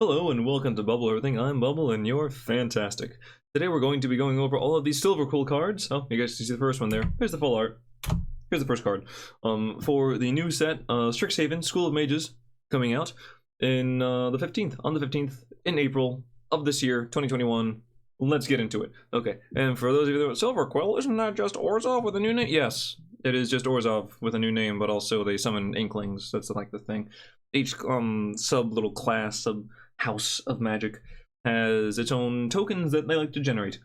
Hello and welcome to Bubble Everything. I'm Bubble and you're fantastic. Today we're going to be going over all of these Silverquill cards. Oh, you guys can see the first one there. Here's the full art. Here's the first card. For the new set, Strixhaven, School of Mages, coming out in the 15th, on the 15th in April of this year, 2021. Let's get into it. Okay, and for those of you that are Silverquill, isn't that just Orzhov with a new name? Yes, it is just Orzhov with a new name, but also they summon Inklings. That's like the thing. Each sub little class, sub house of magic has its own tokens that they like to generate.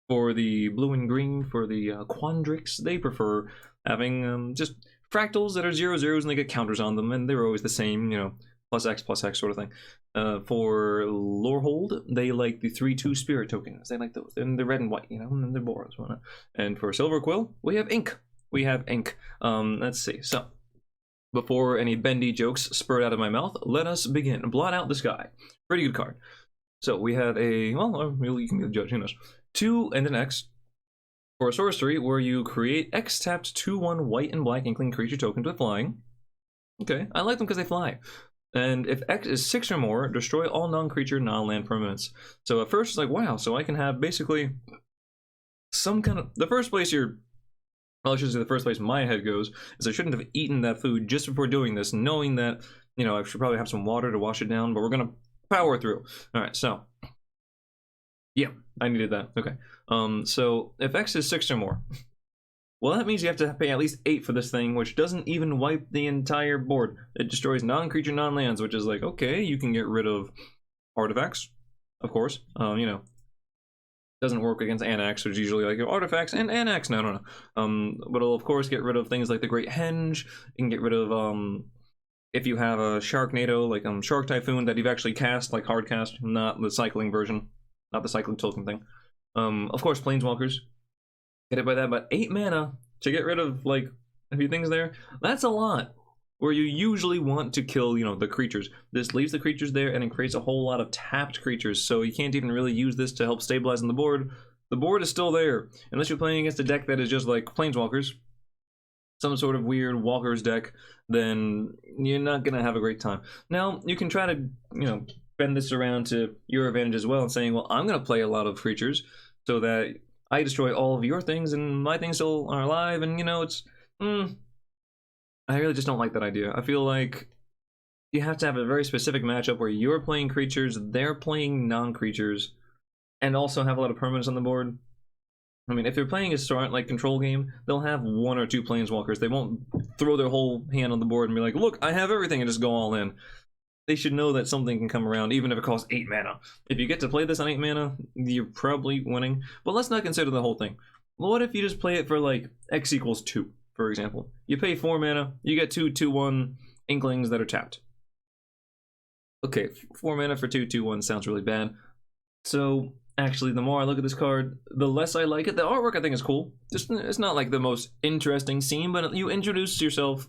For the blue and green, for the Quandrix, they prefer having just fractals that are 0/0s and they get counters on them, and they're always the same, you know, +X sort of thing. For Lorehold, they like the 3/2 spirit tokens. They like those, and they're red and white, you know, and they're Boros. And for Silverquill, we have ink. Let's see. So, before any bendy jokes spurt out of my mouth, let us begin. Blot out the sky. Pretty good card. So we have a, well, you can be the judge, who knows. 2 and an X for a sorcery where you create X tapped 2/1 white and black inkling creature tokens with flying. Okay, I like them because they fly. And if X is 6 or more, destroy all non-creature, non-land permanents. So at first it's like, wow, so I can have basically some kind of, the first place you're, well, I should say the first place my head goes is I shouldn't have eaten that food just before doing this, knowing that, you know, I should probably have some water to wash it down, but we're gonna power through. All right, so yeah, I needed that. Okay, so if X is 6 or more, well, that means you have to pay at least 8 for this thing, which doesn't even wipe the entire board. It destroys non-creature, non-lands, which is like, okay, you can get rid of artifacts, of course. You know, doesn't work against Annex, which is usually like artifacts and Annex. No. But it'll of course get rid of things like the Great Henge. You can get rid of if you have a Sharknado, like Shark Typhoon that you've actually cast, like hard cast, not the cycling version, not the cycling token thing. Of course, Planeswalkers. Get it by that, but 8 mana to get rid of like a few things there. That's a lot. Where you usually want to kill, you know, the creatures. This leaves the creatures there and it creates a whole lot of tapped creatures, so you can't even really use this to help stabilize on the board. The board is still there, unless you're playing against a deck that is just like Planeswalkers, some sort of weird Walkers deck, then you're not gonna have a great time. Now, you can try to, you know, bend this around to your advantage as well and saying, well, I'm gonna play a lot of creatures so that I destroy all of your things and my things still are alive, and you know, it's, I really just don't like that idea. I feel like you have to have a very specific matchup where you're playing creatures, they're playing non-creatures, and also have a lot of permanents on the board. I mean, if they're playing a start like control game, they'll have 1 or 2 planeswalkers. They won't throw their whole hand on the board and be like, look, I have everything, and just go all in. They should know that something can come around, even if it costs 8 mana. If you get to play this on 8 mana, you're probably winning. But let's not consider the whole thing. What if you just play it for like X equals 2? For example, you pay 4 mana, you get 2/2/1 Inklings that are tapped. Okay, 4 mana for 2/2/1 sounds really bad. So, actually, the more I look at this card, the less I like it. The artwork I think is cool. Just, it's not like the most interesting scene, but you introduce yourself,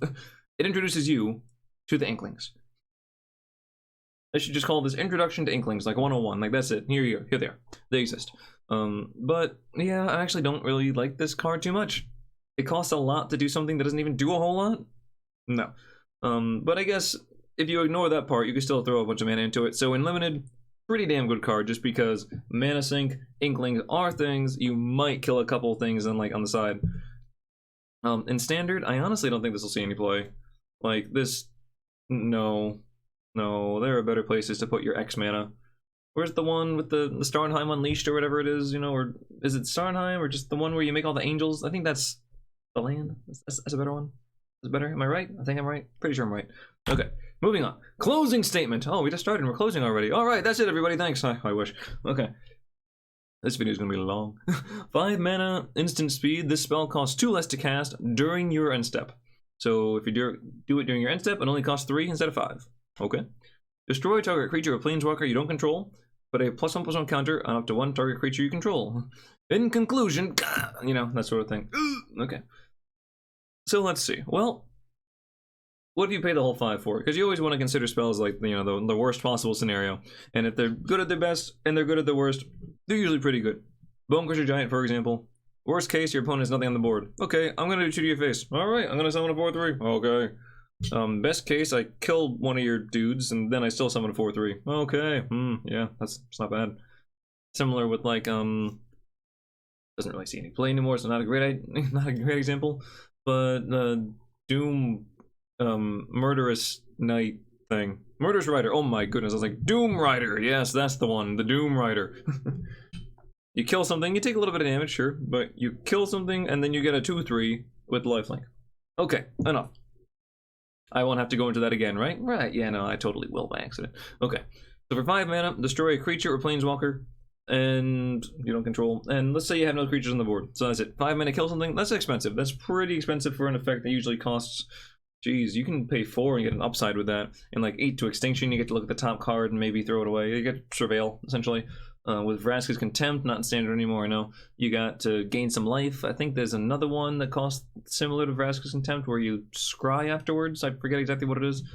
it introduces you to the Inklings. I should just call this Introduction to Inklings, like 101, like that's it. Here they are. They exist. But, yeah, I actually don't really like this card too much. It costs a lot to do something that doesn't even do a whole lot? No. But I guess if you ignore that part, you can still throw a bunch of mana into it. So in Limited, pretty damn good card, just because mana sink, Inklings are things. You might kill a couple things on, like, on the side. In Standard, I honestly don't think this will see any play. Like, this, no, there are better places to put your X mana. Where's the one with the Starnheim Unleashed or whatever it is, you know, or is it Starnheim or just the one where you make all the angels? I think that's the land. That's a better one. Is it better? Am I right? I think I'm right. Pretty sure I'm right. Okay, moving on. Closing statement. Oh, we just started and we're closing already. All right, that's it, everybody. Thanks. I wish. Okay. This video is going to be long. 5 mana, instant speed. This spell costs 2 less to cast during your end step. So if you do it during your end step, it only costs 3 instead of 5. Okay. Destroy target creature or planeswalker you don't control, put a +1/+1 counter on up to 1 target creature you control. In conclusion, you know, that sort of thing. Okay. So let's see. Well, what do you pay the whole 5 for? Because you always want to consider spells like, you know, the worst possible scenario. And if they're good at their best and they're good at their worst, they're usually pretty good. Bone Crusher Giant, for example. Worst case, your opponent has nothing on the board. Okay, I'm going to shoot you your face. Alright, I'm going to summon a 4/3. Okay. Best case, I kill one of your dudes, and then I still summon a 4/3. Okay, yeah, that's not bad. Similar with like doesn't really see any play anymore, so not a great example. But Doom, murderous knight thing, murderous rider. Oh my goodness, I was like Doom Rider. Yes, that's the one, the Doom Rider. You kill something, you take a little bit of damage, sure, but you kill something and then you get a 2/3 with lifelink. Okay, enough. I won't have to go into that again, right? Right, yeah, no, I totally will by accident. Okay, so for 5 mana, destroy a creature or planeswalker, and you don't control, and let's say you have no creatures on the board, so that's it. 5 mana, kill something, that's expensive. That's pretty expensive for an effect that usually costs, geez, you can pay 4 and get an upside with that. And like 8 to Extinction, you get to look at the top card and maybe throw it away. You get Surveil, essentially. With Vraska's Contempt, not in standard anymore, I know. You got to gain some life. I think there's another one that costs similar to Vraska's Contempt where you scry afterwards. I forget exactly what it is,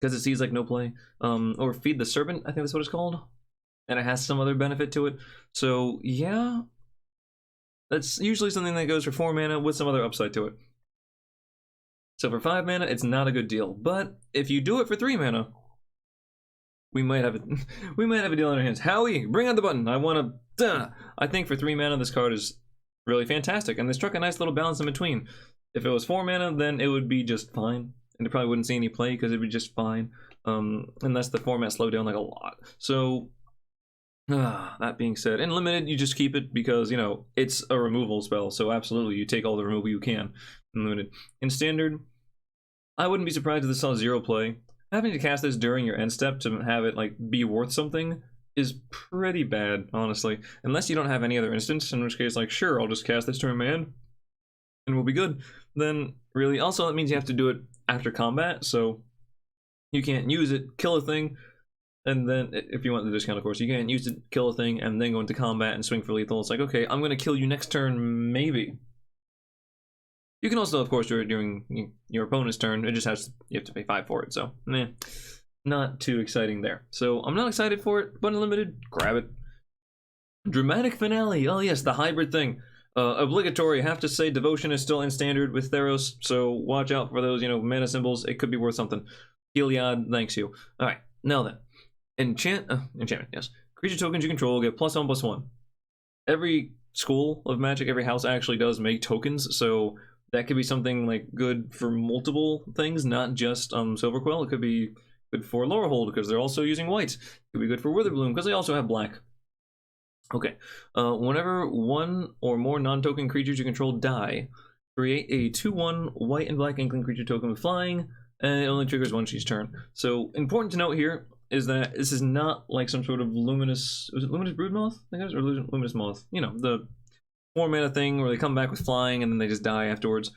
because it sees like no play. Or Feed the Serpent, I think that's what it's called. And it has some other benefit to it. So, yeah. That's usually something that goes for 4 mana with some other upside to it. So for 5 mana, it's not a good deal. But if you do it for 3 mana, we might have a deal in our hands. Howie, bring on the button. I think for 3 mana, this card is really fantastic, and they struck a nice little balance in between. If it was 4 mana, then it would be just fine, and it probably wouldn't see any play because it'd be just fine, unless the format slowed down like a lot. So, that being said, in limited, you just keep it because, you know, it's a removal spell, so absolutely, you take all the removal you can in limited. In standard, I wouldn't be surprised if this saw 0 play. Having to cast this during your end step to have it like be worth something is pretty bad, honestly. Unless you don't have any other instance, in which case, like, sure, I'll just cast this during my end and we'll be good. Then, really, also, that means you have to do it after combat, so you can't use it, kill a thing, and then, if you want the discount, of course, you can't use it, kill a thing, and then go into combat and swing for lethal. It's like, okay, I'm gonna kill you next turn, maybe. You can also, of course, do it during your opponent's turn. It just has, you have to pay 5 for it, so not too exciting there. So I'm not excited for it, but unlimited, grab it. Dramatic Finale. Oh yes, the hybrid thing. Obligatory. Have to say Devotion is still in standard with Theros, so watch out for those, mana symbols. It could be worth something. Heliod, thanks you. All right, now then, enchantment. Yes, creature tokens you control get +1/+1. Every school of Magic, every house actually does make tokens, so that could be something like good for multiple things, not just Silverquill. It could be good for Lorehold because they're also using white. It could be good for Witherbloom because they also have black. Okay, whenever one or more non-token creatures you control die, create a 2/1 white and black inkling creature token with flying, and it only triggers once each turn. So important to note here is that this is not like some sort of luminous, was it Luminous Broodmoth, I guess, or Luminous Moth? You know, the 4 mana thing where they come back with flying and then they just die afterwards.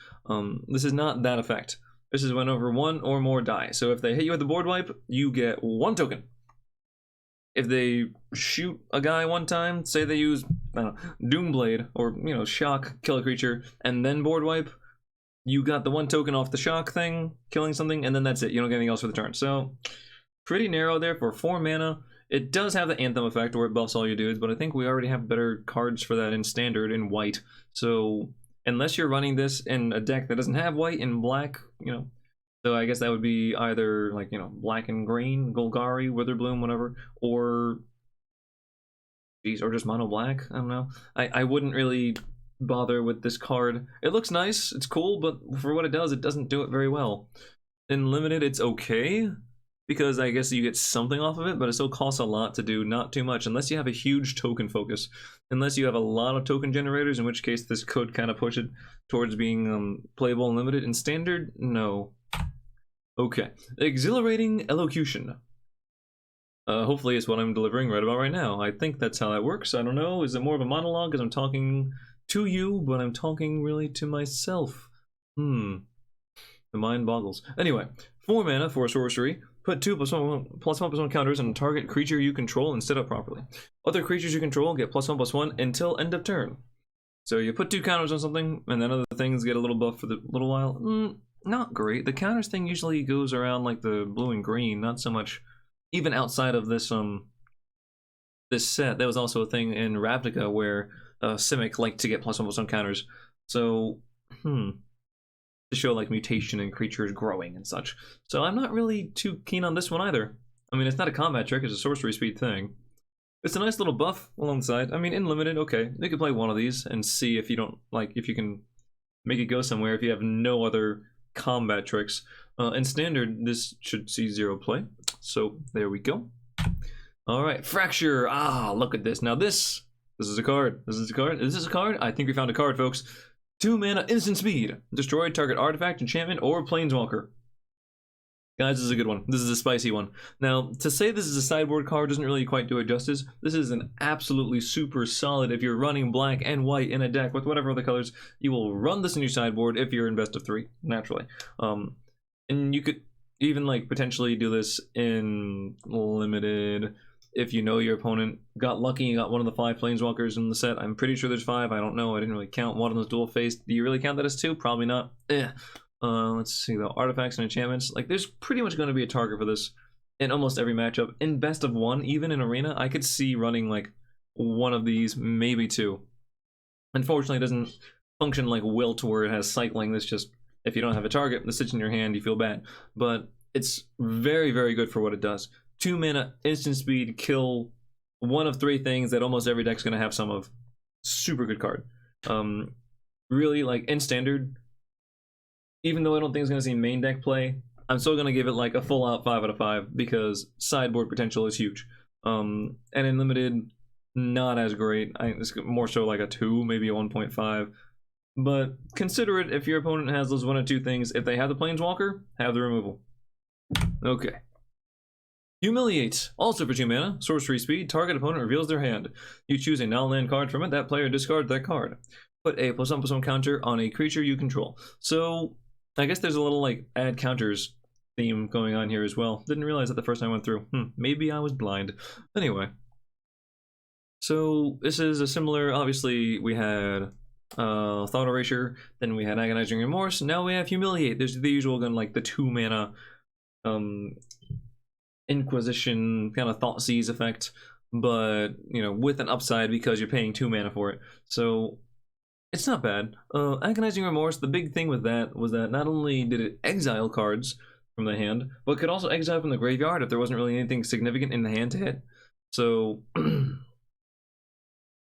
This is not that effect. This is whenever 1 or more die. So if they hit you with the board wipe, you get 1 token. If they shoot a guy 1 time, say they use, I don't know, Doomblade or, shock, kill a creature, and then board wipe, you got the 1 token off the shock thing, killing something, and then that's it. You don't get anything else for the turn. So pretty narrow there for 4 mana. It does have the Anthem effect where it buffs all your dudes, but I think we already have better cards for that in standard in white. So unless you're running this in a deck that doesn't have white and black, so I guess that would be either like, black and green, Golgari, Witherbloom, whatever, or just mono black. I don't know. I wouldn't really bother with this card. It looks nice, it's cool, but for what it doesn't do it very well. In limited, it's okay, because I guess you get something off of it, but it still costs a lot to do, not too much, unless you have a huge token focus. Unless you have a lot of token generators, in which case this could kind of push it towards being playable and limited. In standard, no. Okay. Exhilarating Elocution. Hopefully it's what I'm delivering right about right now. I think that's how that works. I don't know. Is it more of a monologue because I'm talking to you, but I'm talking really to myself? The mind boggles. Anyway, 4 mana for a sorcery. Put 2 +1/+1 counters on a target creature you control and set up properly. Other creatures you control get +1/+1 until end of turn. So you put 2 counters on something, and then other things get a little buff for the little while. Not great. The counters thing usually goes around like the blue and green, not so much even outside of this this set. There was also a thing in Ravnica where Simic liked to get +1/+1 counters. So, to show like mutation and creatures growing and such. So I'm not really too keen on this one either. I mean, it's not a combat trick, it's a sorcery speed thing. It's a nice little buff alongside. I mean, in limited, okay, you can play one of these and see if you don't like, if you can make it go somewhere if you have no other combat tricks. In standard, this should see 0 play. So there we go. All right, Fracture. Ah, look at this. Now this is a card. This is a card. Is this a card? I think we found a card, folks. 2 mana, instant speed. Destroy target artifact, enchantment, or planeswalker. Guys, this is a good one. This is a spicy one. Now, to say this is a sideboard card doesn't really quite do it justice. This is an absolutely super solid. If you're running black and white in a deck with whatever other colors, you will run this in your sideboard if you're in best of 3, naturally. And you could even like potentially do this in limited if you know your opponent got lucky and got one of the 5 planeswalkers in the set. I'm pretty sure there's 5. I don't know. I didn't really count. One of them's dual faced. Do you really count that as 2? Probably not. Let's see, the artifacts and enchantments. Like, there's pretty much going to be a target for this in almost every matchup. In best of 1, even in arena, I could see running like one of these, maybe 2. Unfortunately, it doesn't function like Wilt where it has cycling. This just, if you don't have a target that sits in your hand, you feel bad. But it's very, very good for what it does. 2 mana, instant speed, kill one of 3 things that almost every deck's going to have some of. Super good card. Really, like, in standard, even though I don't think it's going to see main deck play, I'm still going to give it like a full out 5 out of 5 because sideboard potential is huge. And in limited, not as great. I think it's more so like a 2, maybe a 1.5. But consider it if your opponent has those 1 or 2 things. If they have the planeswalker, have the removal. Okay. Humiliate, also for 2 mana, sorcery speed, target opponent reveals their hand. You choose a non-land card from it, that player discards that card. Put a +1/+1 counter on a creature you control. So, I guess there's a little like add counters theme going on here as well. Didn't realize that the first time I went through. Maybe I was blind. Anyway. So, this is a similar, obviously we had Thought Erasure, then we had Agonizing Remorse, now we have Humiliate. There's the usual gun like the 2 mana Inquisition kind of Thought Seize effect, but you know, with an upside because you're paying 2 mana for it. So it's not bad. Agonizing Remorse, the big thing with that was that not only did it exile cards from the hand, but could also exile from the graveyard if there wasn't really anything significant in the hand to hit. So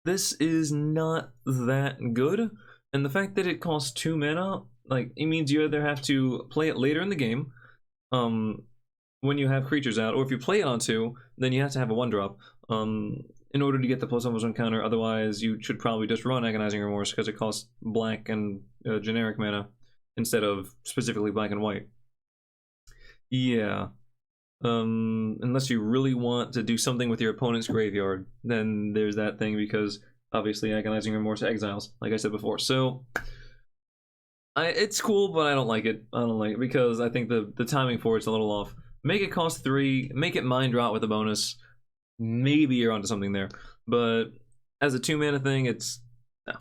this is not that good, and the fact that it costs 2 mana, like, it means you either have to play it later in the game, when you have creatures out, or if you play it on 2, then you have to have a 1-drop in order to get the +1/+1 counter. Otherwise, you should probably just run Agonizing Remorse because it costs black and generic mana instead of specifically black and white. Yeah. Unless you really want to do something with your opponent's graveyard, then there's that thing, because obviously Agonizing Remorse exiles, like I said before. So it's cool, but I don't like it. I don't like it because I think the timing for it's a little off. Make it cost 3, make it mind rot with a bonus. Maybe you're onto something there. But as a 2 mana thing, it's no.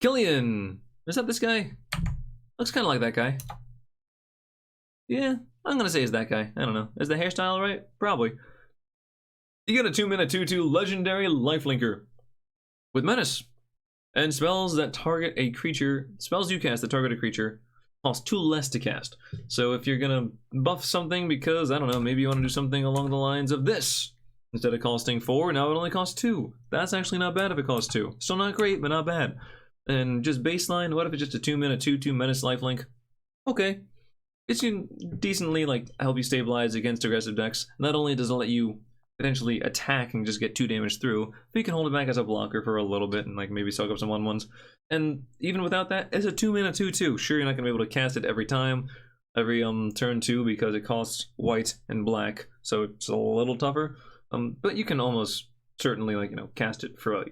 Killian! Is that this guy? Looks kind of like that guy. Yeah, I'm gonna say it's that guy. I don't know. Is the hairstyle right? Probably. You get a 2 mana 2/2 legendary lifelinker with menace. And spells that target a creature, spells you cast that target a creature, cost 2 less to cast. So if you're gonna buff something because, I don't know, maybe you want to do something along the lines of this. Instead of costing 4, now it only costs 2. That's actually not bad if it costs 2. Still not great, but not bad. And just baseline, what if it's just a 2 mana 2/2 menace lifelink? Okay. It can decently like help you stabilize against aggressive decks. Not only does it let you potentially attack and just get 2 damage through, but you can hold it back as a blocker for a little bit and like maybe soak up some 1/1s. And even without that, it's a 2 mana 2/2. Sure, you're not gonna be able to cast it every time, every turn 2, because it costs white and black, so it's a little tougher. But you can almost certainly like, you know, cast it for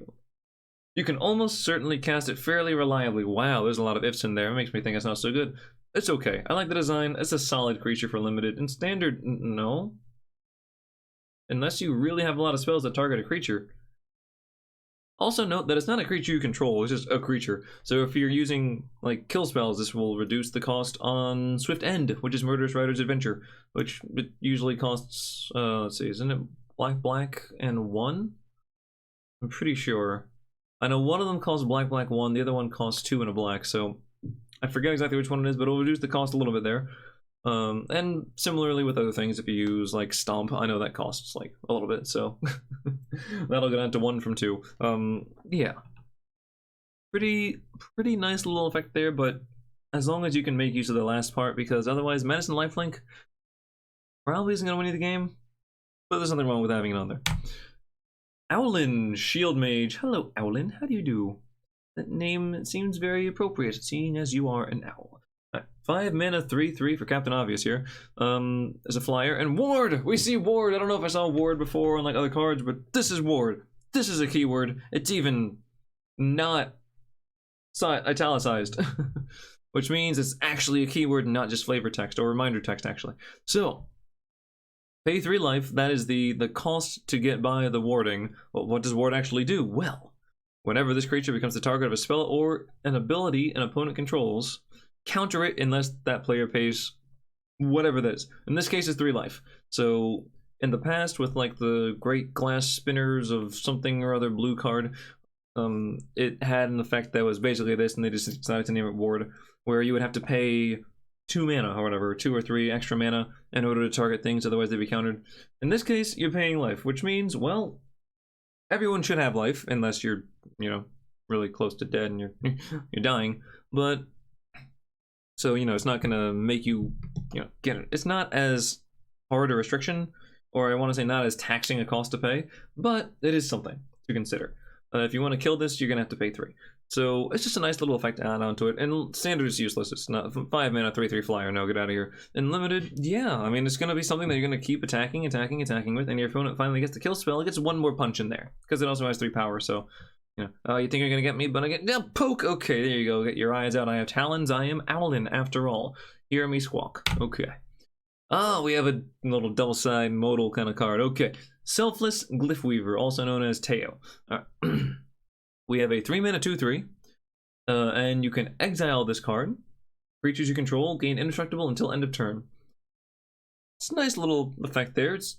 you can almost certainly cast it fairly reliably. Wow, there's a lot of ifs in there. It makes me think it's not so good. It's okay. I like the design. It's a solid creature for limited. In standard, no. Unless you really have a lot of spells that target a creature. Also note that it's not a creature you control, it's just a creature. So if you're using like kill spells, this will reduce the cost on Swift End, which is Murderous Rider's Adventure, which it usually costs, let's see, isn't it black, and 1? I'm pretty sure. I know one of them costs black, 1, the other one costs 2 and a black, so I forget exactly which one it is, but it'll reduce the cost a little bit there. And similarly with other things, if you use like Stomp, I know that costs like a little bit, so that'll go down to 1 from 2. Yeah, pretty nice little effect there, but as long as you can make use of the last part, because otherwise Medicine Lifelink probably isn't gonna win you the game. But there's nothing wrong with having it on there. Owlin, Shield Mage. Hello, Owlin. How do you do? That name seems very appropriate, seeing as you are an owl. 5 mana, 3/3 for Captain Obvious here. There's a flyer. And Ward! We see Ward! I don't know if I saw Ward before on like other cards, but this is Ward. This is a keyword. It's even not italicized. Which means it's actually a keyword and not just flavor text, or reminder text, actually. So, pay 3 life, that is the cost to get by the warding. Well, what does Ward actually do? Well, whenever this creature becomes the target of a spell or an ability an opponent controls, counter it unless that player pays whatever that is. In this case, it's 3 life. So, in the past, with like the Great Glass Spinners of something or other blue card, it had an effect that was basically this, and they just decided to name it Ward, where you would have to pay 2 mana or whatever, 2 or 3 extra mana in order to target things, otherwise they'd be countered. In this case, you're paying life, which means, well, everyone should have life, unless you're, you know, really close to dead and you're dying. But so, you know, it's not gonna make you, you know, get it. It's not as hard a restriction, or I want to say not as taxing a cost to pay, but it is something to consider. If you want to kill this, you're gonna have to pay 3. So it's just a nice little effect to add onto it. And standard is useless. It's not 5 mana, 3/3 flyer. No, get out of here. And limited, yeah. I mean, it's gonna be something that you're gonna keep attacking with, and your opponent finally gets the kill spell. It gets 1 more punch in there because it also has 3 power. So, you know, you think you're gonna get me, but I get poke. Okay, there you go. Get your eyes out. I have talons. I am Owlin after all. Hear me squawk. Okay. Ah, we have a little double-side modal kind of card. Okay. Selfless Glyph Weaver, also known as Teo. We have a 3 mana 2/3, and you can exile this card. Creatures you control gain indestructible until end of turn. It's a nice little effect there. It's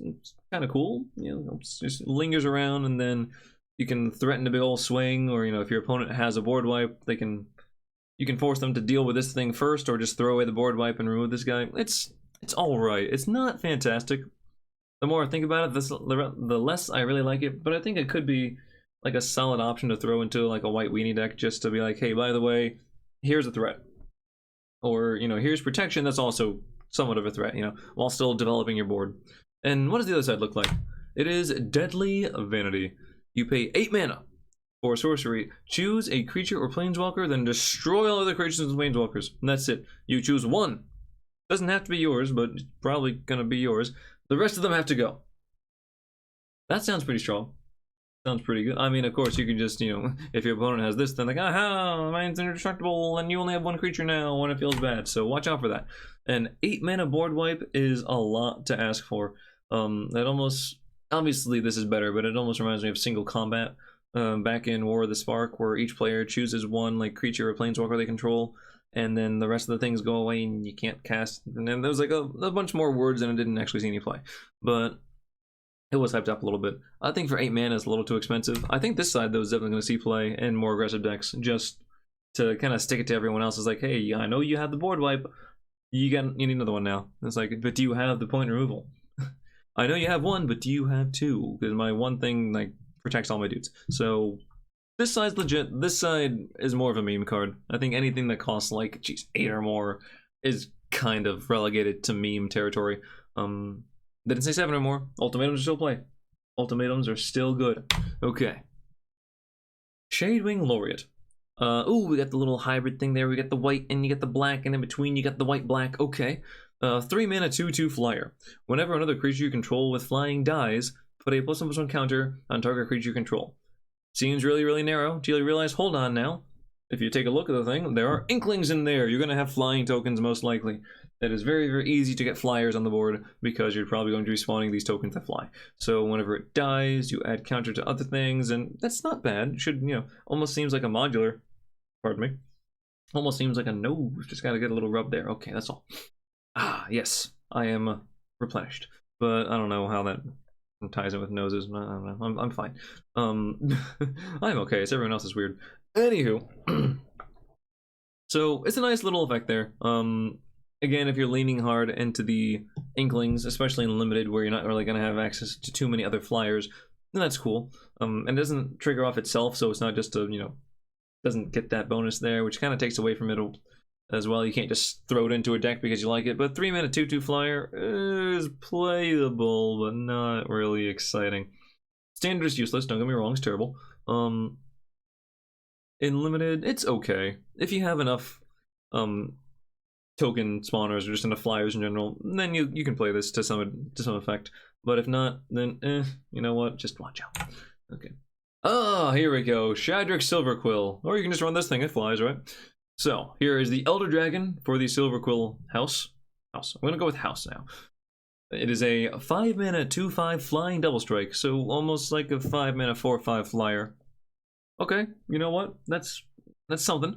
kind of cool. You know, it just lingers around, and then you can threaten a big old swing, or you know, if your opponent has a board wipe, you can force them to deal with this thing first, or just throw away the board wipe and remove this guy. It's all right. It's not fantastic. The more I think about it, the less I really like it. But I think it could be like a solid option to throw into like a white weenie deck, just to be like, hey, by the way, here's a threat, or you know, here's protection that's also somewhat of a threat, you know, while still developing your board. And what does the other side look like? It is Deadly Vanity. You pay 8 mana for sorcery. Choose a creature or planeswalker, then destroy all other creatures and planeswalkers. And that's it. You choose 1. Doesn't have to be yours, but it's probably gonna be yours. The rest of them have to go. That sounds pretty strong. Sounds pretty good. I mean, of course, you can just, you know, if your opponent has this, then like, aha, mine's indestructible, and you only have 1 creature now when it feels bad. So watch out for that. And 8 mana board wipe is a lot to ask for. That almost, obviously this is better, but it almost reminds me of Single Combat back in War of the Spark, where each player chooses 1 like creature or planeswalker they control, and then the rest of the things go away and you can't cast. And then there was like a bunch more words, and I didn't actually see any play, but it was hyped up a little bit. I think for 8 mana it's a little too expensive. I think this side though is definitely going to see play in more aggressive decks, just to kind of stick it to everyone else. It's like, hey, I know you have the board wipe, you need another one now. It's like, but do you have the point removal? I know you have 1, but do you have 2? Because my 1 thing like protects all my dudes. So this side's legit. This side is more of a meme card. I think anything that costs like, geez, 8 or more is kind of relegated to meme territory. Didn't say 7 or more. Ultimatums are still play. Ultimatums are still good. Okay. Shadewing Laureate. Ooh, we got the little hybrid thing there. We got the white and you got the black, and in between you got the white-black. Okay. 3 mana 2/2 flyer. Whenever another creature you control with flying dies, put a +1/+1 counter on target creature you control. Seems really, really narrow until you realize, hold on now. If you take a look at the thing, there are inklings in there. You're going to have flying tokens most likely. It is very, very easy to get flyers on the board because you're probably going to be spawning these tokens that fly. So whenever it dies, you add counter to other things, and that's not bad. It should, you know, almost seems like a modular. Pardon me. Almost seems like a nose. Just got to get a little rub there. Okay, that's all. Ah, yes. I am replenished. But I don't know how that ties in with noses. I don't know. I'm fine. I'm okay. It's everyone else is weird. Anywho, So it's a nice little effect there. Again, if you're leaning hard into the Inklings, especially in limited, where you're not really going to have access to too many other flyers, then that's cool. And it doesn't trigger off itself, so it's not just a, doesn't get that bonus there, which kind of takes away from it as well. You can't just throw it into a deck because you like it. But 3-mana 2/2 flyer is playable, but not really exciting. Standard is useless, don't get me wrong, it's terrible. In limited, it's okay. If you have enough token spawners or just enough flyers in general, then you can play this to some effect. But if not, then you know what? Just watch out. Okay. Ah, here we go. Shadrick Silverquill. Or you can just run this thing, it flies, right? So, here is the Elder Dragon for the Silverquill house. I'm gonna go with house now. It is a 5-mana 2/5 flying double strike, so almost like a 5-mana 4/5 flyer. Okay, you know what? That's something.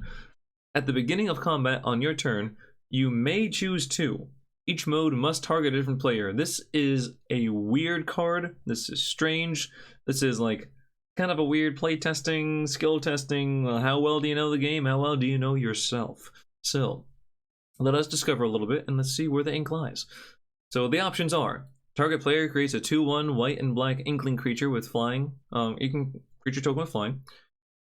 At the beginning of combat on your turn, you may choose two. Each mode must target a different player. This is a weird card. This is strange. This is like kind of a weird play testing, skill testing. How well do you know the game? How well do you know yourself? So, let us discover a little bit and let's see where the ink lies. So the options are: target player creates a 2/1 white and black inkling creature with flying. Creature token with flying.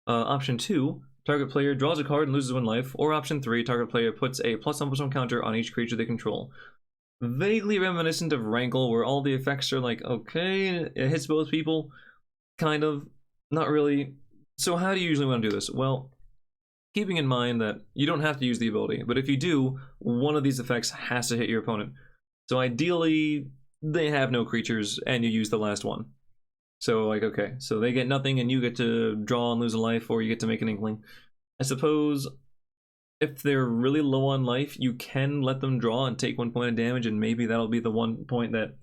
Option 2, target player draws a card and loses 1 life. Or option 3, target player puts a +1/+1 counter on each creature they control. Vaguely reminiscent of Rankle, where all the effects are like, okay, it hits both people, kind of, not really. So how do you usually want to do this? Well, keeping in mind that you don't have to use the ability, but if you do, one of these effects has to hit your opponent. So ideally, they have no creatures, and you use the last one. So, like, okay, so they get nothing, and you get to draw and lose a life, or you get to make an Inkling. I suppose if they're really low on life, you can let them draw and take 1 point of damage, and maybe that'll be the 1 point that,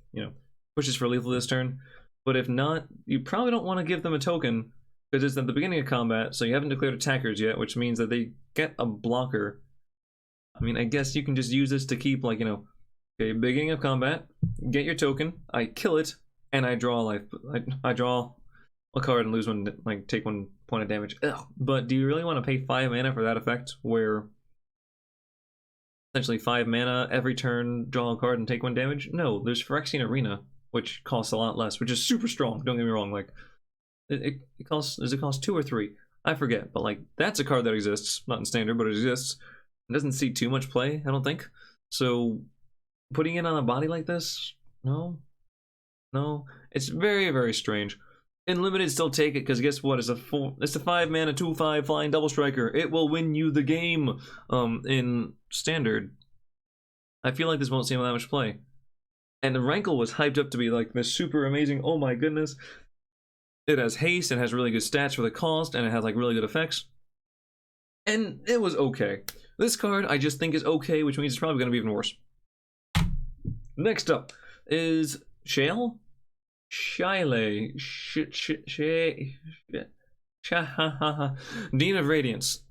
pushes for lethal this turn. But if not, you probably don't want to give them a token, because it's at the beginning of combat, so you haven't declared attackers yet, which means that they get a blocker. I mean, I guess you can just use this to keep, like, okay, beginning of combat, get your token, I kill it, and I draw a life. I draw a card and lose 1, like, take 1 point of damage. Ugh. But do you really want to pay 5 mana for that effect, where essentially 5 mana every turn, draw a card and take 1 damage? No, there's Phyrexian Arena, which costs a lot less, which is super strong, don't get me wrong. Like, it costs, does it cost 2 or 3? I forget, but like, that's a card that exists, not in standard, but it exists. It doesn't see too much play, I don't think. So putting it on a body like this, no, it's very, very strange. In limited, still take it, because guess what? It's a 5-mana 2/5 flying double striker. It will win you the game. In standard, I feel like this won't see that much play. And the Rankle was hyped up to be like this super amazing. Oh my goodness! It has haste, it has really good stats for the cost, and it has like really good effects. And it was okay. This card I just think is okay, which means it's probably going to be even worse. Next up is Shale. Dean of Radiance.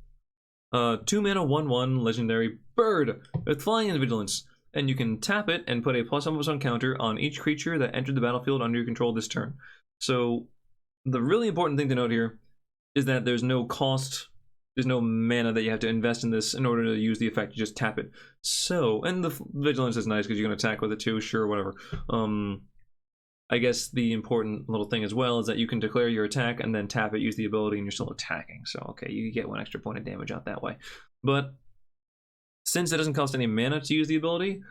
2-mana 1/1 legendary bird with flying and vigilance. And you can tap it and put a +1/+1 counter on each creature that entered the battlefield under your control this turn. So the really important thing to note here is that there's no cost, there's no mana that you have to invest in this in order to use the effect. You just tap it. So, and the vigilance is nice because you can attack with it too, sure, whatever. I guess the important little thing as well is that you can declare your attack and then tap it, use the ability, and you're still attacking. So, okay, you get 1 extra point of damage out that way. But since it doesn't cost any mana to use the ability,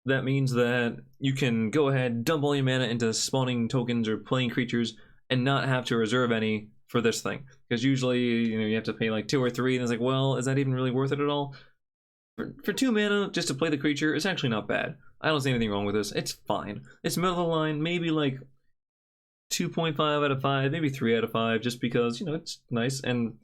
that means that you can go ahead, dump all your mana into spawning tokens or playing creatures and not have to reserve any for this thing. Because usually, you have to pay like 2 or 3, and it's like, well, is that even really worth it at all? For 2 mana, just to play the creature, it's actually not bad. I don't see anything wrong with this. It's fine. It's middle of the line, maybe like 2.5 out of 5, maybe 3 out of 5, just because, it's nice. And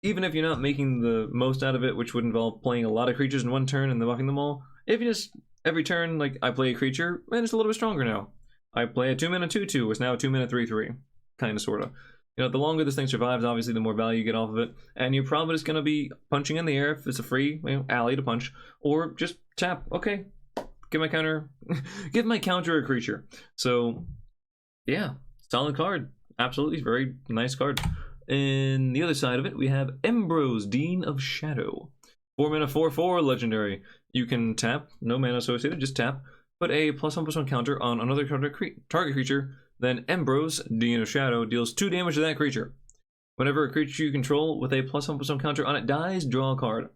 even if you're not making the most out of it, which would involve playing a lot of creatures in 1 turn and then buffing them all, if you just, every turn, like, I play a creature, and it's a little bit stronger now. I play a 2-mana 2/2, it's now a 2-mana 3/3. Kinda, sorta. The longer this thing survives, obviously, the more value you get off of it. And you're probably just going to be punching in the air if it's a free alley to punch. Or just tap. Okay, give my counter give my counter a creature. So, yeah, solid card. Absolutely, very nice card. And the other side of it, we have Embrose, Dean of Shadow. 4 mana 4/4 legendary. You can tap, no mana associated, just tap. Put a +1/+1 counter on another target creature. Then Embrose, Dean of Shadow, deals 2 damage to that creature. Whenever a creature you control with a +1/+1 counter on it dies, draw a card.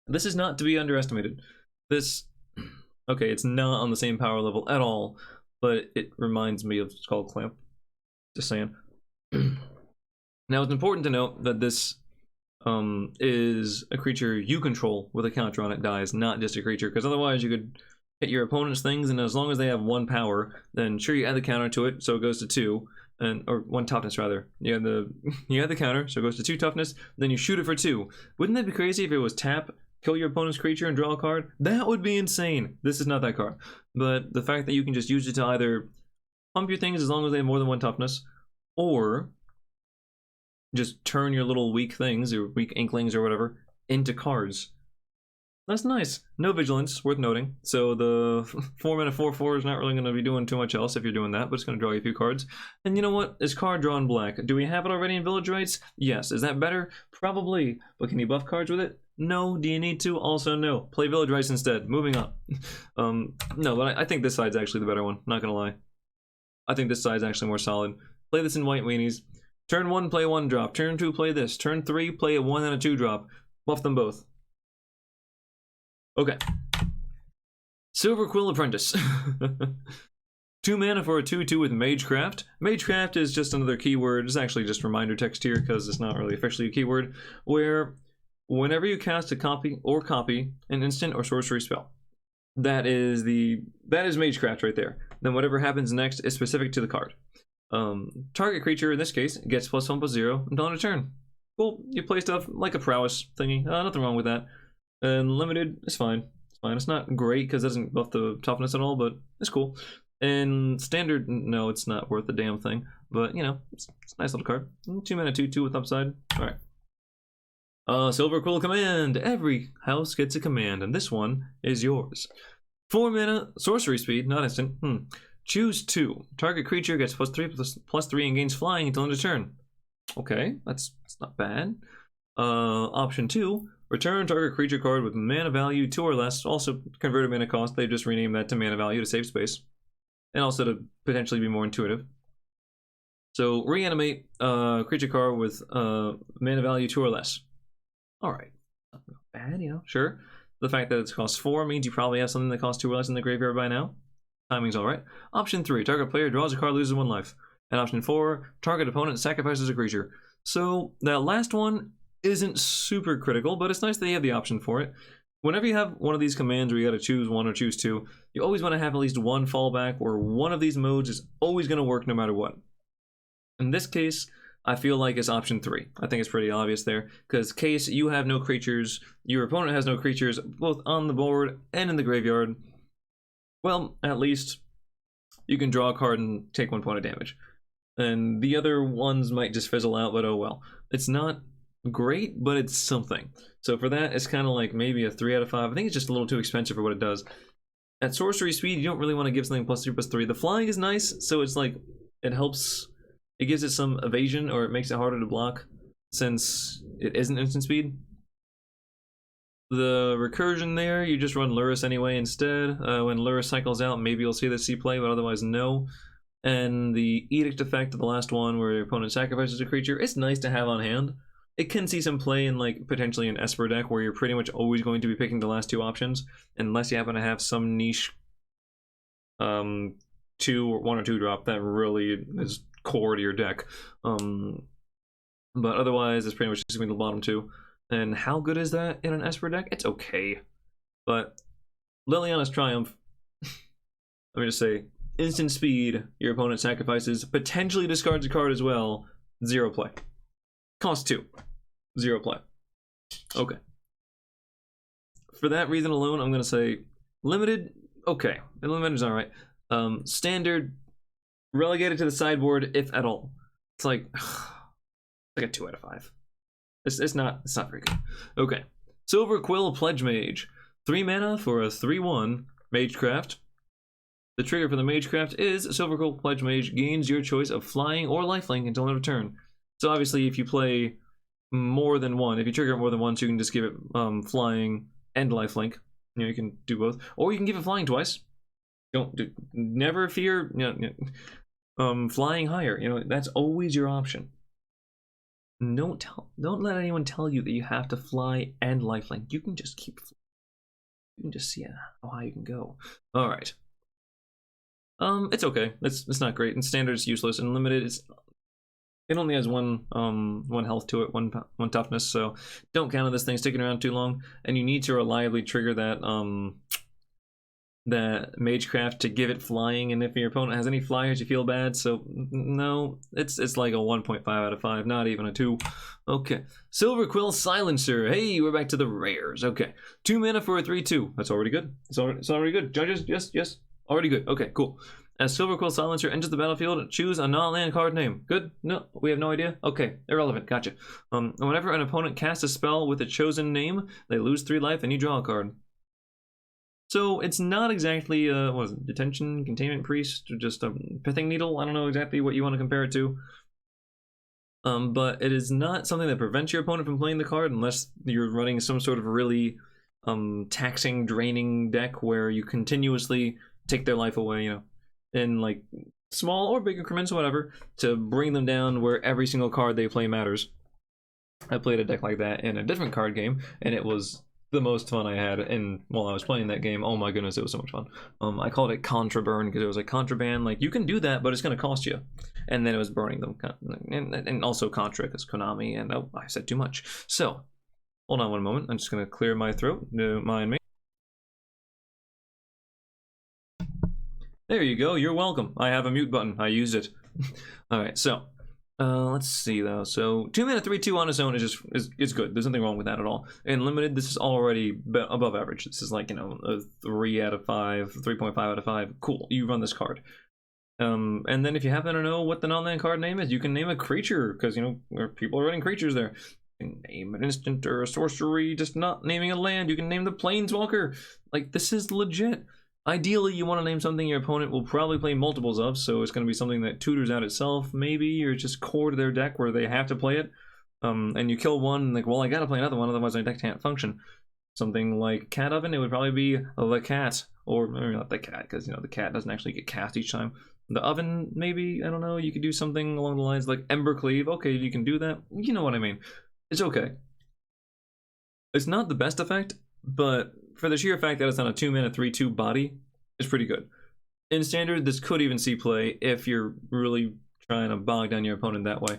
This is not to be underestimated. This, okay, it's not on the same power level at all, but it reminds me of Skull Clamp. Just saying. Now it's important to note that this is a creature you control with a counter on it dies, not just a creature, because otherwise you could hit your opponent's things, and as long as they have 1 power, then sure, you add the counter to it, so it goes to 2, or 1 toughness rather. You add the counter, so it goes to 2 toughness, then you shoot it for 2. Wouldn't that be crazy if it was tap, kill your opponent's creature, and draw a card? That would be insane. This is not that card. But the fact that you can just use it to either pump your things as long as they have more than 1 toughness, or just turn your little weak things, or weak inklings or whatever, into cards. That's nice. No vigilance, worth noting. So the 4 mana 4/4 is not really going to be doing too much else if you're doing that, but it's going to draw you a few cards. And you know what? Is card drawn black? Do we have it already in Village Rites? Yes. Is that better? Probably. But can you buff cards with it? No. Do you need to? Also no. Play Village Rites instead. Moving on. No, but I think this side's actually the better one. Not going to lie. I think this side's actually more solid. Play this in White Weenies. Turn 1, play 1 drop. Turn 2, play this. Turn 3, play a 1 and a 2 drop. Buff them both. Okay. Silverquill Apprentice. 2 mana for a 2/2 with Magecraft. Magecraft is just another keyword. It's actually just reminder text here because it's not really officially a keyword. Where whenever you cast a copy an instant or sorcery spell, that is Magecraft right there. Then whatever happens next is specific to the card. Target creature in this case gets +1/+0 until end of turn. Cool. You play stuff like a prowess thingy. Nothing wrong with that. And limited is fine. It's fine. It's not great because it doesn't buff the toughness at all, but it's cool. And standard, no, it's not worth a damn thing. But you know, it's a nice little card. 2 mana 2/2 with upside. All right. Silverquill command. Every house gets a command, and this one is yours. 4 mana sorcery speed, not instant. Choose 2. Target creature gets +3/+3 and gains flying until end of turn. Okay, that's not bad. Option 2. Return target creature card with mana value 2 or less. Also converted mana cost. They just renamed that to mana value to save space. And also to potentially be more intuitive. So reanimate creature card with mana value 2 or less. Alright. Not bad, you know, sure. The fact that it costs 4 means you probably have something that costs 2 or less in the graveyard by now. Timing's alright. Option 3. Target player draws a card, loses 1 life. And option 4. Target opponent sacrifices a creature. So that last one isn't super critical, but it's nice that you have the option for it. Whenever you have one of these commands where you gotta choose 1 or choose 2, you always want to have at least 1 fallback where one of these modes is always going to work no matter what. In this case, I feel like it's option 3. I think it's pretty obvious there, because case you have no creatures, your opponent has no creatures, both on the board and in the graveyard, well, at least you can draw a card and take 1 point of damage. And the other ones might just fizzle out, but oh well. It's not great, but it's something. So for that, it's kind of like maybe a 3 out of 5. I think it's just a little too expensive for what it does. At sorcery speed, you don't really want to give something +3/+3. The flying is nice, so it's like, it helps, it gives it some evasion, or it makes it harder to block, since it isn't instant speed. The recursion there, you just run Lurrus anyway instead. When Lurrus cycles out, maybe you'll see the C play, but otherwise no. And the Edict effect of the last one, where your opponent sacrifices a creature, it's nice to have on hand. It can see some play in, like, potentially an Esper deck where you're pretty much always going to be picking the last 2 options, unless you happen to have some niche 1 or 2 drop that really is core to your deck. But otherwise, it's pretty much just going to be the bottom 2. And how good is that in an Esper deck? It's okay. But Liliana's Triumph, let me just say, instant speed, your opponent sacrifices, potentially discards a card as well, 0 play. Cost 2. 0 play. Okay. For that reason alone, I'm going to say limited, okay. Limited is alright. Standard, relegated to the sideboard, if at all. It's like a 2 out of 5. It's not very good. Okay. Silverquill Pledge Mage. 3 mana for a 3/1 Magecraft. The trigger for the Magecraft is Silverquill Pledge Mage gains your choice of flying or lifelink until end of turn. So obviously, if you play more than one. If you trigger it more than once, you can just give it flying and lifelink. You know, you can do both, or you can give it flying twice. Never fear, flying higher. You know, that's always your option. Don't let anyone tell you that you have to fly and lifelink. You can just keep flying. You can just see how high you can go. All right. It's okay. It's not great. And standard is useless. And limited, it only has one health to it, one toughness. So don't count on this thing sticking around too long. And you need to reliably trigger that magecraft to give it flying. And if your opponent has any flyers, you feel bad. So no, it's like a 1.5 out of 5, not even a 2. Okay, Silverquill Silencer. Hey, we're back to the rares. Okay, 2 mana for a 3/2. That's already good. It's already good. Judges, yes, already good. Okay, cool. As Silverquill Silencer enters the battlefield, choose a non-land card name. Good? No, we have no idea? Okay, irrelevant. Gotcha. Whenever an opponent casts a spell with a chosen name, they lose 3 life and you draw a card. So it's not exactly what is it, Detention, Containment Priest, or just a Pithing Needle. I don't know exactly what you want to compare it to. But it is not something that prevents your opponent from playing the card unless you're running some sort of really taxing, draining deck where you continuously take their life away, you know, in like small or big increments, whatever, to bring them down where every single card they play matters. I played a deck like that in a different card game, and it was the most fun I had. And while I was playing that game, oh my goodness, it was so much fun. I called it Contraburn because it was like contraband. Like, you can do that, but it's going to cost you. And then it was burning them, and also Contra because Konami. And oh, I said too much. So hold on one moment. I'm just going to clear my throat. Don't mind me. There you go. You're welcome. I have a mute button. I used it. All right. So let's see though. So 2 mana 3/2 on its own is good. There's nothing wrong with that at all. In limited, this is already above average. This is like, you know, a 3 out of 5, 3.5 out of 5. Cool. You run this card. And then if you happen to know what the non-land card name is, you can name a creature because, you know, people are running creatures there. You can name an instant or a sorcery, just not naming a land. You can name the Planeswalker. Like, this is legit. Ideally, you want to name something your opponent will probably play multiples of, so it's going to be something that tutors out itself, maybe, or just core to their deck where they have to play it. And you kill one, and like, well, I gotta play another one, otherwise my deck can't function. Something like Cat Oven, it would probably be the cat, or maybe not the cat, because, you know, the cat doesn't actually get cast each time. The Oven, maybe, I don't know, you could do something along the lines like Embercleave. Okay, you can do that. You know what I mean. It's okay. It's not the best effect, but for the sheer fact that it's on a 2 mana 3/2 body, it's pretty good. In standard, this could even see play if you're really trying to bog down your opponent that way.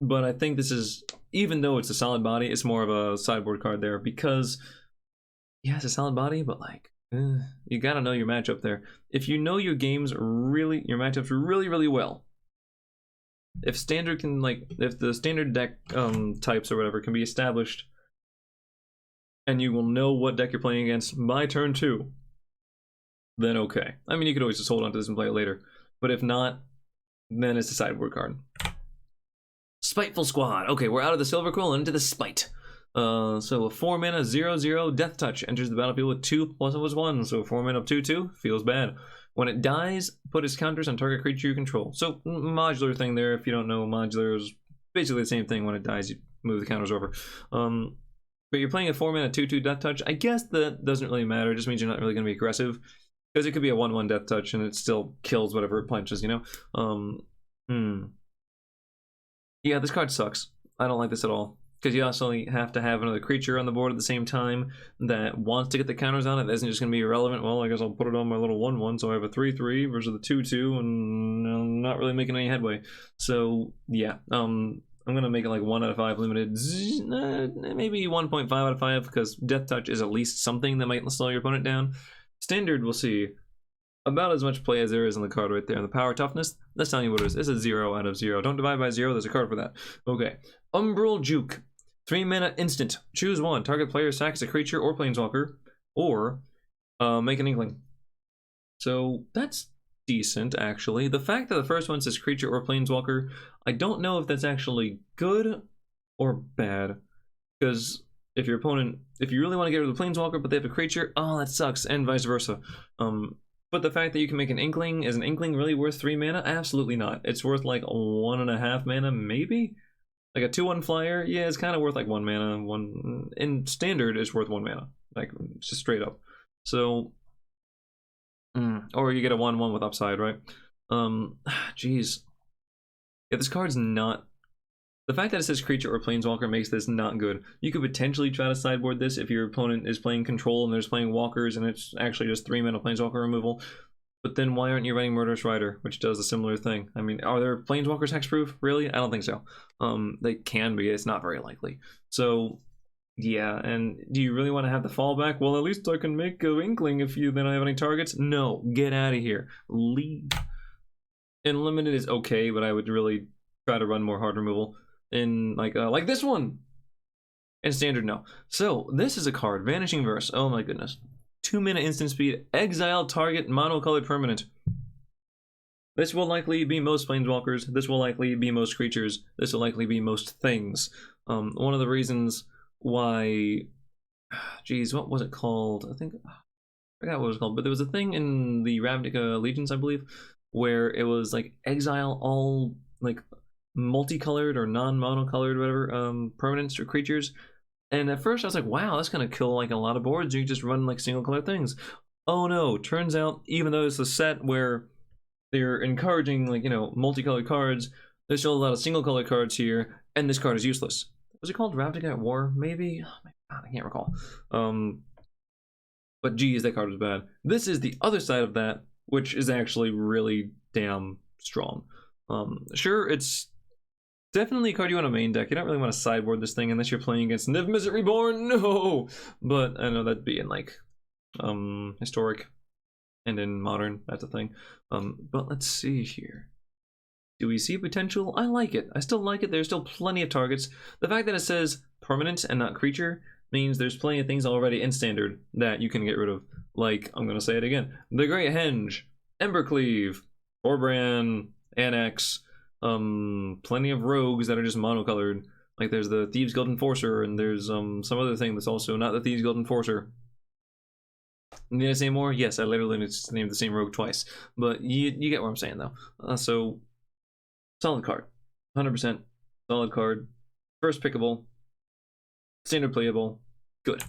But I think this is, even though it's a solid body, it's more of a sideboard card there because, yeah, it's a solid body, but like, you gotta know your matchup there. If you know your matchups really, really well, if standard can, like, if the standard deck types or whatever can be established, and you will know what deck you're playing against by turn 2, then okay. I mean, you could always just hold on to this and play it later. But if not, then it's a sideboard card. Spiteful Squad. Okay, we're out of the Silverquill and into the Spite. So a 4 mana 0/0 Death Touch enters the battlefield with 2+1. So 4 mana 2/2 feels bad. When it dies, put its counters on target creature you control. So modular thing there. If you don't know, modular is basically the same thing. When it dies, you move the counters over. But you're playing a 4 mana 2/2 Death Touch. I guess that doesn't really matter. It just means you're not really going to be aggressive. Because it could be a 1/1 Death Touch and it still kills whatever it punches, you know? Yeah, this card sucks. I don't like this at all. Because you also have to have another creature on the board at the same time that wants to get the counters on it. That isn't just going to be irrelevant. Well, I guess I'll put it on my little 1/1, so I have a 3/3 versus the 2/2, and I'm not really making any headway. So, yeah. I'm going to make it like 1 out of 5 limited. Maybe 1.5 out of 5, because Death Touch is at least something that might slow your opponent down. Standard, we'll see. About as much play as there is on the card right there. And the power toughness, that's telling you what it is. It's a 0 out of 0. Don't divide by 0, there's a card for that. Okay. Umbral Juke. 3 mana instant. Choose one. Target player sacks a creature or planeswalker. Or make an inkling. So that's decent, actually. The fact that the first one says creature or planeswalker, I don't know if that's actually good or bad. Because if your opponent, if you really want to get rid of the planeswalker, but they have a creature, oh, that sucks, and vice versa. But the fact that you can make an inkling, is an inkling really worth 3 mana? Absolutely not. It's worth like 1.5 mana, maybe? Like a 2/1 flyer, yeah, it's kind of worth like 1 mana. In standard, it's worth 1 mana, like just straight up. So, or you get a 1/1 with upside, right? Jeez, yeah, this card's not. The fact that it says creature or planeswalker makes this not good. You could potentially try to sideboard this if your opponent is playing control and there's playing walkers and it's actually just 3 mana planeswalker removal. But then why aren't you running Murderous Rider, which does a similar thing? I mean, are there planeswalkers hexproof? Really? I don't think so. They can be. It's not very likely. So, yeah. And do you really want to have the fallback? Well, at least I can make a Inkling if you then I have any targets. No, get out of here. Leave. And limited is okay, but I would really try to run more hard removal. In like this one. And standard, no. So this is a card, Vanishing Verse. Oh my goodness. 2 mana instant speed, exile target monocolored permanent. This will likely be most planeswalkers. This will likely be most creatures. This will likely be most things. One of the reasons why, geez, what was it called? I forgot what it was called, but there was a thing in the Ravnica Legions, I believe, where it was like exile all like multicolored or non-monocolored, whatever, permanents or creatures. And at first I was like, wow, that's gonna kill like a lot of boards. You just run like single color things. Oh no, turns out even though it's a set where they're encouraging like, you know, multicolored cards, there's still a lot of single color cards here, and this card is useless. Was it called Ravnica at War? Maybe? Oh my god, I can't recall. But geez, that card was bad. This is the other side of that, which is actually really damn strong. Sure, it's definitely a card you want to main deck. You don't really want to sideboard this thing unless you're playing against Niv Mizzet Reborn. No, but I know that'd be in like historic and in modern. That's a thing. But let's see here. Do we see potential? I like it. I still like it. There's still plenty of targets. The fact that it says permanent and not creature means there's plenty of things already in standard that you can get rid of. Like, I'm gonna say it again: the Great Henge, Embercleave, Orbran, Annex. Plenty of rogues that are just monocolored. Like there's the Thieves Guild Enforcer, and there's some other thing that's also not the Thieves Guild Enforcer. Need I say more? Yes, I literally just named the same rogue twice. But you get what I'm saying though. So solid card, 100% solid card. First pickable, standard playable, good.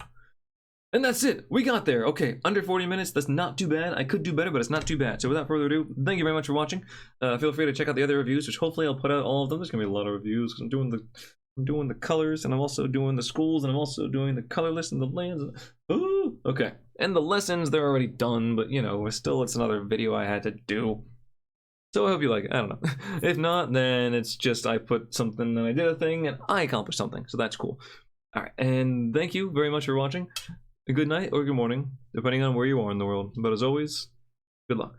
And that's it. We got there. Okay, under 40 minutes. That's not too bad. I could do better, but it's not too bad. So without further ado, thank you very much for watching. Feel free to check out the other reviews, which hopefully I'll put out all of them. There's gonna be a lot of reviews because I'm doing the colors, and I'm also doing the schools, and I'm also doing the colorless and the lands. Ooh, okay. And the lessons, they're already done, but you know, still, it's another video I had to do. So I hope you like it. I don't know. If not, then it's just I put something and I did a thing and I accomplished something. So that's cool. All right, and thank you very much for watching. Good night or good morning, depending on where you are in the world. But as always, good luck.